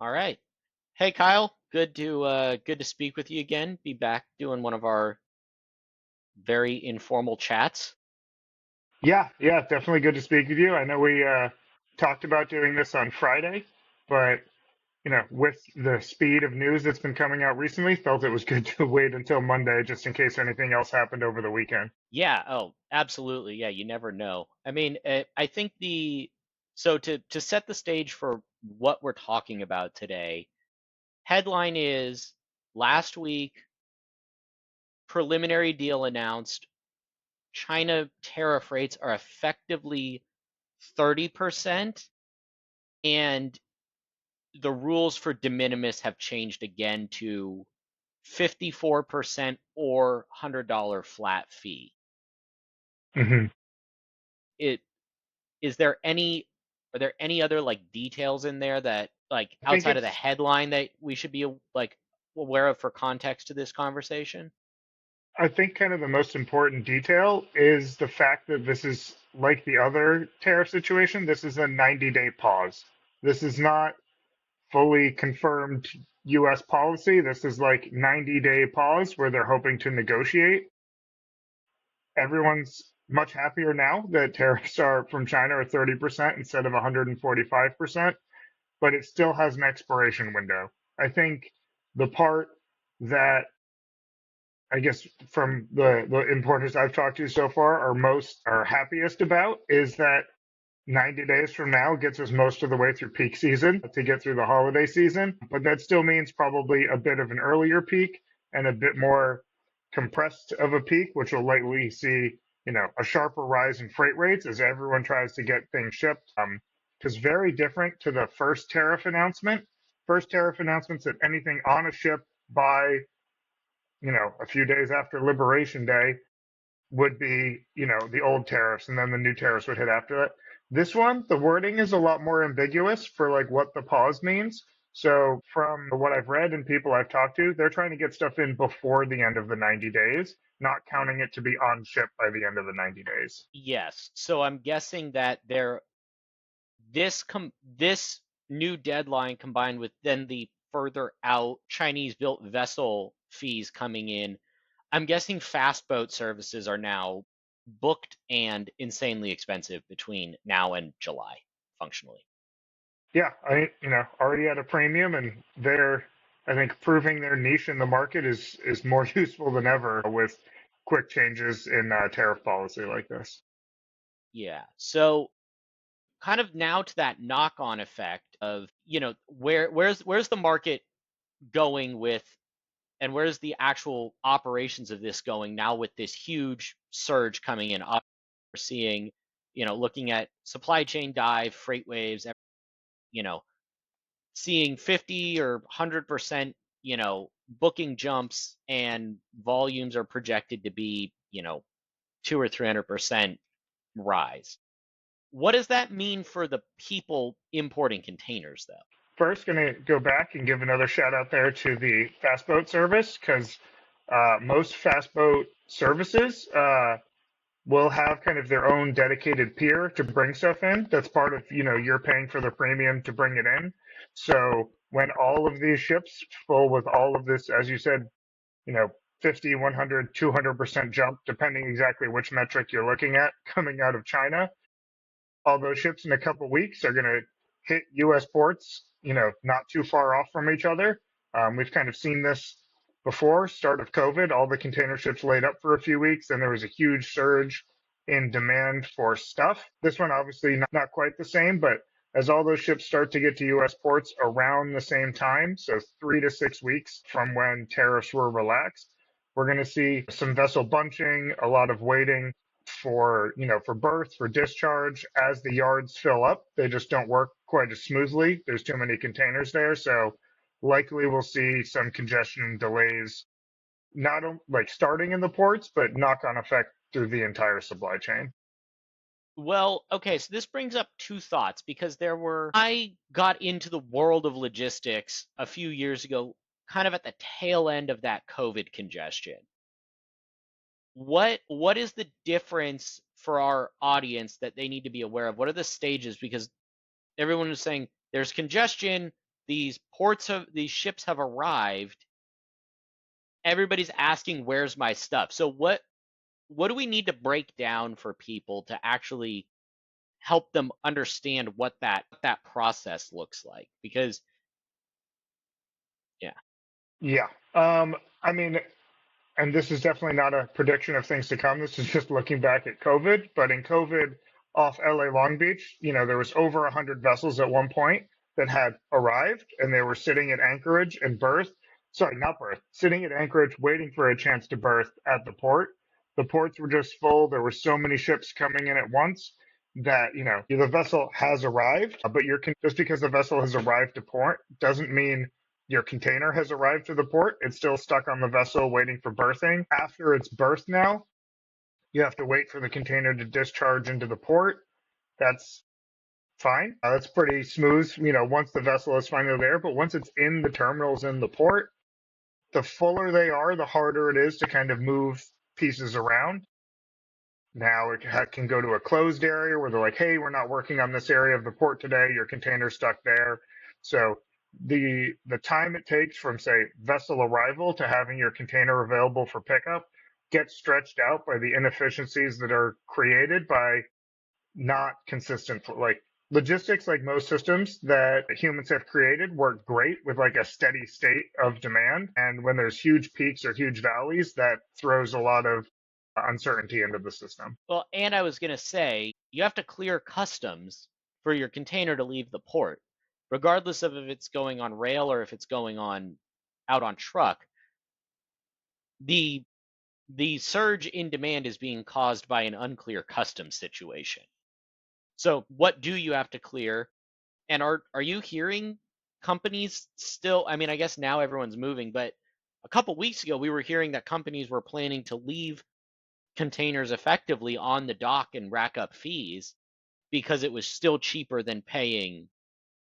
All right. Hey Kyle, good to speak with you again. Be back doing one of our very informal chats. Yeah, definitely good to speak with you. I know we talked about doing this on Friday, but with the speed of news that's been coming out recently, felt it was good to wait until Monday just in case anything else happened over the weekend. Yeah, oh, absolutely. Yeah, you never know. I mean, I think the so to set the stage for what we're talking about today, headline is last week preliminary deal announced. China tariff rates are effectively 30%, and the rules for de minimis have changed again to 54% or $100 flat fee. hmm It is there any are there any other like details in there that like I think outside of the it's, headline that we should be like aware of for context to this conversation? I think kind of the most important detail is the fact that this is like the other tariff situation. This is a 90-day pause. This is not fully confirmed US policy. This is like 90-day pause where they're hoping to negotiate. Everyone's much happier now that tariffs are from China are 30% instead of 145%, but it still has an expiration window. I think the part that I guess from the importers I've talked to so far are happiest about is that 90 days from now gets us most of the way through peak season to get through the holiday season. But that still means probably a bit of an earlier peak and a bit more compressed of a peak, which will likely see, a sharper rise in freight rates as everyone tries to get things shipped. Because very different to the first tariff announcement. First tariff announcements that anything on a ship by, a few days after Liberation Day would be, the old tariffs, and then the new tariffs would hit after that. This one, the wording is a lot more ambiguous for like what the pause means. So from what I've read and people I've talked to, they're trying to get stuff in before the end of the 90 days, not counting it to be on ship by the end of the 90 days. Yes. So I'm guessing that this new deadline combined with then the further out Chinese built vessel fees coming in, I'm guessing fast boat services are now booked and insanely expensive between now and July, functionally. Yeah, already at a premium, and they're, I think, proving their niche in the market is more useful than ever with quick changes in tariff policy like this. Yeah. So kind of now to that knock-on effect of, where's the market going with and where's the actual operations of this going now with this huge surge coming in? We're seeing, looking at supply chain dive, freight waves, you know, seeing 50 or 100%, booking jumps and volumes are projected to be, 2 or 300% rise. What does that mean for the people importing containers, though? First, going to go back and give another shout out there to the fast boat service because most fast boat services will have kind of their own dedicated pier to bring stuff in. That's part of, you're paying for the premium to bring it in. So when all of these ships full with all of this, as you said, you know, 50, 100, 200% jump, depending exactly which metric you're looking at coming out of China, all those ships in a couple of weeks are going to hit U.S. ports, not too far off from each other. We've kind of seen this before, start of COVID, all the container ships laid up for a few weeks, and there was a huge surge in demand for stuff. This one, obviously, not quite the same, but as all those ships start to get to U.S. ports around the same time, so 3 to 6 weeks from when tariffs were relaxed, we're going to see some vessel bunching, a lot of waiting for berth, for discharge. As the yards fill up, they just don't work quite as smoothly. There's too many containers there, so likely we'll see some congestion and delays, not like starting in the ports, but knock-on effect through the entire supply chain. Well, okay, so this brings up two thoughts because I got into the world of logistics a few years ago, kind of at the tail end of that COVID congestion. What is the difference for our audience that they need to be aware of? What are the stages? Because everyone was saying there's congestion, these ships have arrived. Everybody's asking, "Where's my stuff?" So what do we need to break down for people to actually help them understand what that process looks like? Because yeah. Yeah. I mean, and this is definitely not a prediction of things to come. This is just looking back at COVID. But in COVID, off LA Long Beach, there was over 100 vessels at one point that had arrived, and they were sitting at anchorage and berth. Sorry, not berth, sitting at anchorage, waiting for a chance to berth at the port. The ports were just full. There were so many ships coming in at once that the vessel has arrived, but just because the vessel has arrived to port doesn't mean your container has arrived to the port. It's still stuck on the vessel waiting for berthing. After it's berthed now, you have to wait for the container to discharge into the port. That's fine. That's pretty smooth, once the vessel is finally there. But once it's in the terminals in the port, the fuller they are, the harder it is to kind of move pieces around. Now it can go to a closed area where they're like, hey, we're not working on this area of the port today. Your container's stuck there. So the time it takes from, say, vessel arrival to having your container available for pickup gets stretched out by the inefficiencies that are created by not consistent, like logistics. Like most systems that humans have created work great with like a steady state of demand, and when there's huge peaks or huge valleys, that throws a lot of uncertainty into the system. Well, and I was going to say, you have to clear customs for your container to leave the port, regardless of if it's going on rail or if it's going on out on truck. The the surge in demand is being caused by an unclear customs situation. So, what do you have to clear? And are you hearing companies still? I mean, I guess now everyone's moving, but a couple weeks ago we were hearing that companies were planning to leave containers effectively on the dock and rack up fees because it was still cheaper than paying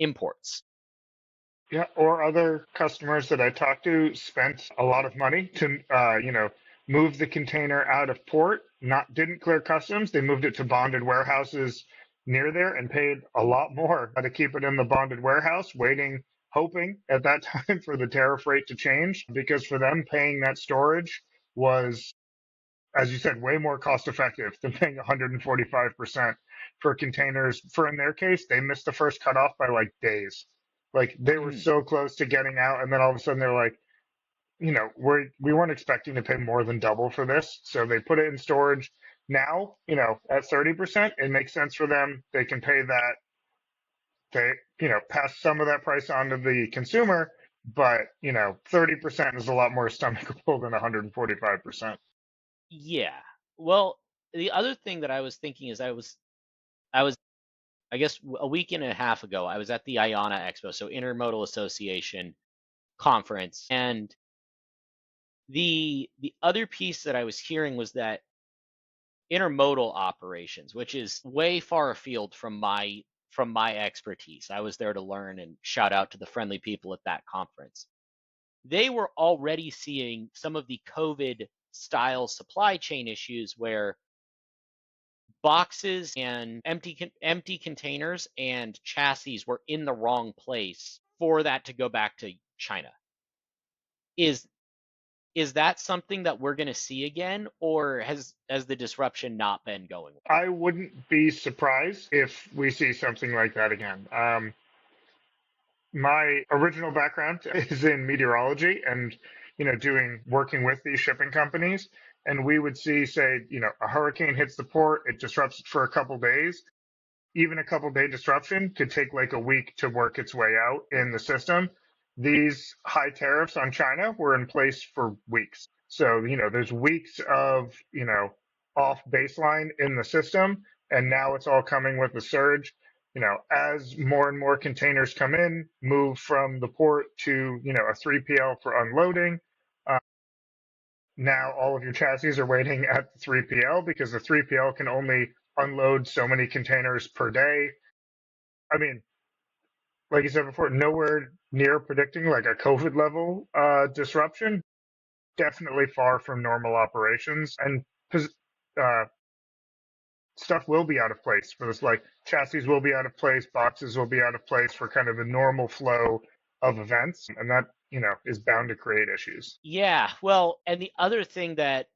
imports. Yeah, or other customers that I talked to spent a lot of money to, move the container out of port. Not didn't clear customs. They moved it to bonded warehouses near there and paid a lot more to keep it in the bonded warehouse, waiting, hoping at that time for the tariff rate to change. Because for them, paying that storage was, as you said, way more cost effective than paying 145% for containers. For in their case, they missed the first cutoff by like days. Like they were Mm. so close to getting out, and then all of a sudden they're like, we weren't expecting to pay more than double for this, so they put it in storage. Now, at 30%, it makes sense for them. They can pay that. They, pass some of that price on to the consumer, but 30% is a lot more stomachable than 145%. Yeah. Well, the other thing that I was thinking is I was I guess a week and a half ago I was at the IANA Expo, so Intermodal Association conference, and the other piece that I was hearing was that intermodal operations, which is way far afield from my expertise. I was there to learn, and shout out to the friendly people at that conference. They were already seeing some of the COVID style supply chain issues where boxes and empty containers and chassis were in the wrong place for that to go back to China. Is is that something that we're going to see again, or has the disruption not been going well? I wouldn't be surprised if we see something like that again. My original background is in meteorology and, working with these shipping companies. And we would see, say, a hurricane hits the port, it disrupts it for a couple days. Even a couple day disruption could take like a week to work its way out in the system. These high tariffs on China were in place for weeks. So, there's weeks of, off baseline in the system. And now it's all coming with the surge. As more and more containers come in, move from the port to, a 3PL for unloading. Uh, Now all of your chassis are waiting at the 3PL because the 3PL can only unload so many containers per day. I mean, like you said before, nowhere near predicting like a COVID level disruption. Definitely far from normal operations, and uh, stuff will be out of place for this. Like chassis will be out of place, boxes will be out of place for kind of a normal flow of events, and that, is bound to create issues. Yeah, well, and the other thing that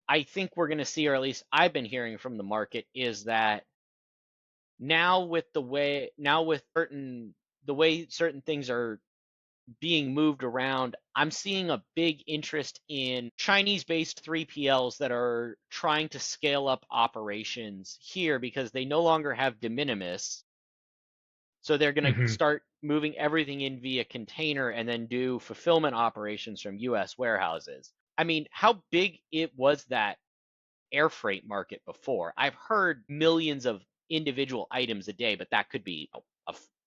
I think we're going to see, or at least I've been hearing from the market, is that now with certain the way certain things are being moved around, I'm seeing a big interest in Chinese-based 3PLs that are trying to scale up operations here because they no longer have de minimis. So they're going to Hmm. start moving everything in via container and then do fulfillment operations from US warehouses. I mean, how big it was that air freight market before? I've heard millions of individual items a day, but that could be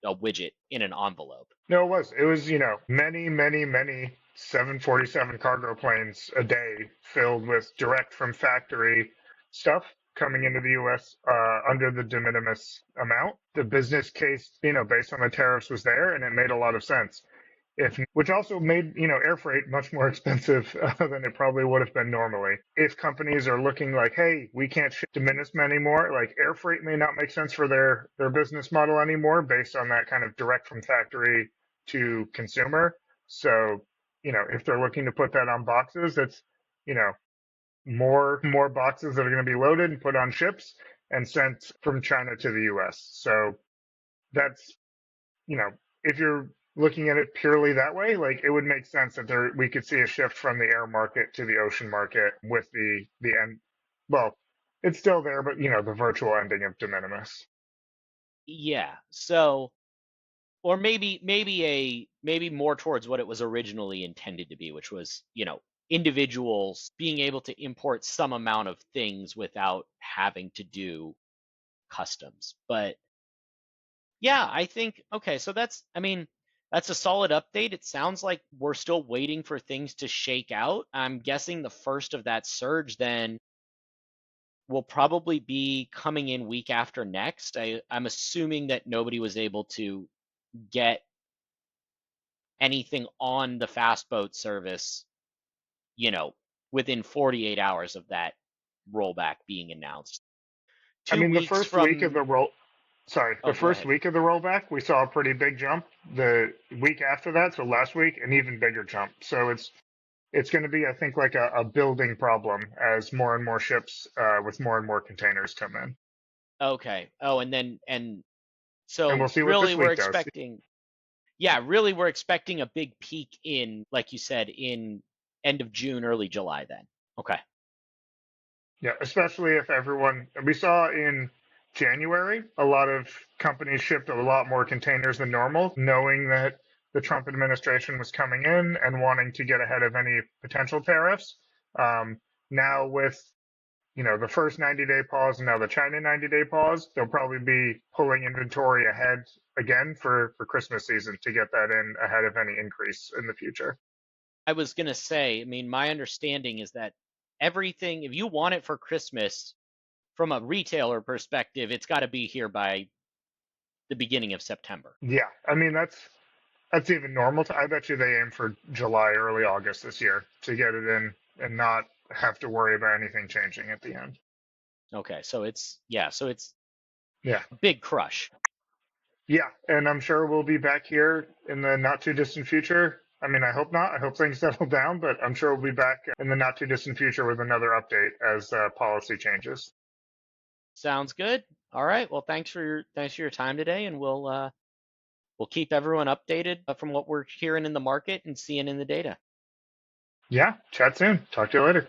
a widget in an envelope. No, it was. It was, many, many, many 747 cargo planes a day filled with direct from factory stuff coming into the U.S. Under the de minimis amount. The business case, based on the tariffs was there, and it made a lot of sense. Which also made, air freight much more expensive than it probably would have been normally. If companies are looking like, hey, we can't ship to Minnesota anymore, like air freight may not make sense for their business model anymore based on that kind of direct from factory to consumer. So, if they're looking to put that on boxes, that's, you know, more boxes that are going to be loaded and put on ships and sent from China to the US. So that's, you know, if you're looking at it purely that way, like it would make sense that we could see a shift from the air market to the ocean market with the end. Well, it's still there, but the virtual ending of de minimis. Yeah. So, or maybe more towards what it was originally intended to be, which was, individuals being able to import some amount of things without having to do customs. But yeah, I think okay, so I mean, that's a solid update. It sounds like we're still waiting for things to shake out. I'm guessing the first of that surge then will probably be coming in week after next. I'm assuming that nobody was able to get anything on the fast boat service, you know, within 48 hours of that rollback being announced. I Two mean, the weeks first week of from, the roll, sorry, oh, the go first ahead. week of the rollback, we saw a pretty big jump. The week after that, so last week, an even bigger jump. So it's going to be, I think, like a building problem as more and more ships with more and more containers come in, Okay. Oh, and and we'll so see what really this we're week does. expecting, yeah, really we're expecting a big peak in, like you said, in end of June, early July then. Okay. Yeah, especially if everyone, we saw in January, a lot of companies shipped a lot more containers than normal, knowing that the Trump administration was coming in and wanting to get ahead of any potential tariffs. Now with, the first 90-day pause and now the China 90-day pause, they'll probably be pulling inventory ahead again for Christmas season to get that in ahead of any increase in the future. I was gonna say, I mean, my understanding is that everything, if you want it for Christmas, from a retailer perspective, it's got to be here by the beginning of September. Yeah, I mean that's even normal. I bet you they aim for July, early August this year to get it in and not have to worry about anything changing at the end. Okay, so it's Yeah. a big crush. Yeah. And I'm sure we'll be back here in the not too distant future. I mean, I hope not. I hope things settle down, but I'm sure we'll be back in the not too distant future with another update as policy changes. Sounds good. All right. Well, thanks for your time today, and we'll keep everyone updated from what we're hearing in the market and seeing in the data. Yeah. Chat soon. Talk to you later.